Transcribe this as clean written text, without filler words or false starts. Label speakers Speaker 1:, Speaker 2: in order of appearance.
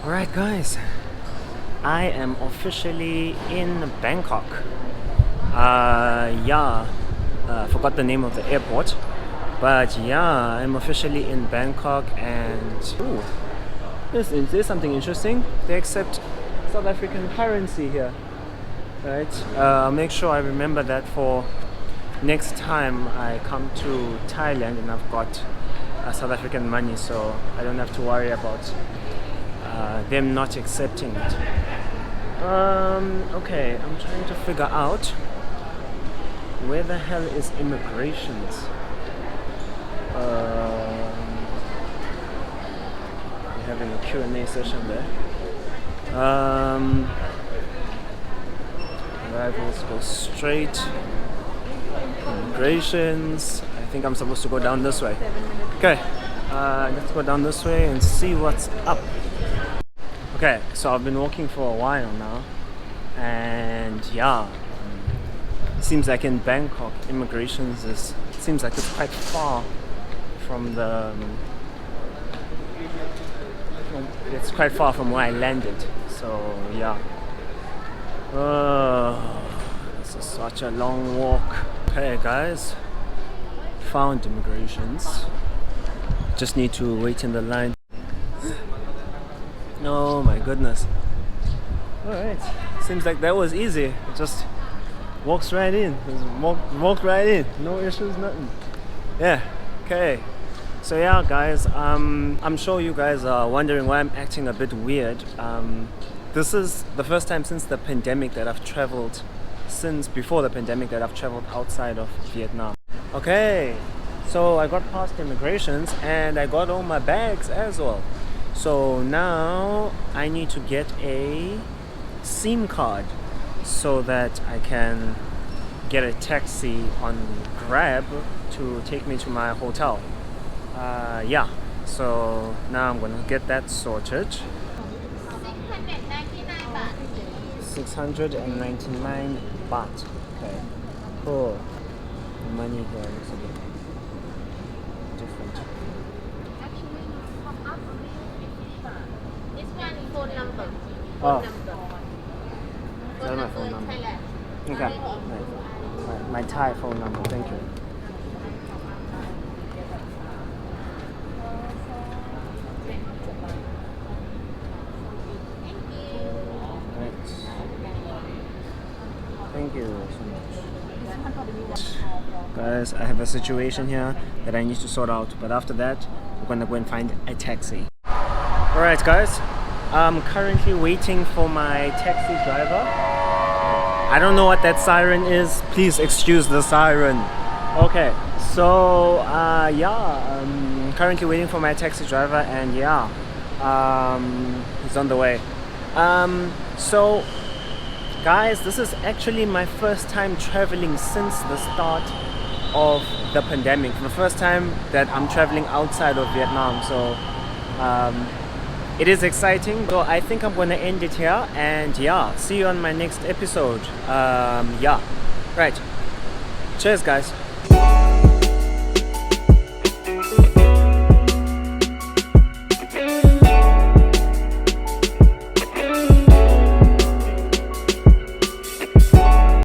Speaker 1: Alright guys, I am officially in Bangkok. Forgot the name of the airport. But yeah, I'm officially in Bangkok and there's something interesting. They accept South African currency here. Right? I'll make sure I remember that for next time I come to Thailand and I've got South African money, so I don't have to worry about them not accepting it. Okay, I'm trying to figure out where the hell is immigrations. We're having a Q&A session there. Arrivals go straight. Immigrations. I think I'm supposed to go down this way. Okay, let's go down this way and see what's up. Okay, so I've been walking for a while now, and yeah, seems like in Bangkok, immigrations seems like it's quite far from it's quite far from where I landed. So yeah, this is such a long walk. Okay guys, found immigrations. Just need to wait in the line. Oh my goodness. Alright, seems like that was easy. It just walks right in. Just walk right in. No issues, nothing. Yeah, okay. So yeah guys, I'm sure you guys are wondering why I'm acting a bit weird. This is the first time since the pandemic that I've traveled, before the pandemic that I've traveled outside of Vietnam. Okay, so I got past immigrations and I got all my bags as well. So now I need to get a SIM card so that I can get a taxi on Grab to take me to my hotel. Yeah, so now I'm gonna get that sorted. 699 baht. Okay, cool. The money here looks a bit different.
Speaker 2: Phone number.
Speaker 1: Oh.
Speaker 2: Phone
Speaker 1: That's my phone number.
Speaker 2: Thailand.
Speaker 1: Okay. My Thai phone number. Thank you. Right. Thank you so much. Guys, I have a situation here that I need to sort out, but after that, we're gonna go and find a taxi. Alright guys, I'm currently waiting for my taxi driver. I don't know what that siren is. Please excuse the siren. Okay, so I'm currently waiting for my taxi driver, and yeah, he's on the way. So guys, this is actually my first time traveling since the start of the pandemic. The first time that I'm traveling outside of Vietnam. So it is exciting. So I think I'm gonna end it here, and yeah, see you on my next episode. Yeah, right. Cheers guys.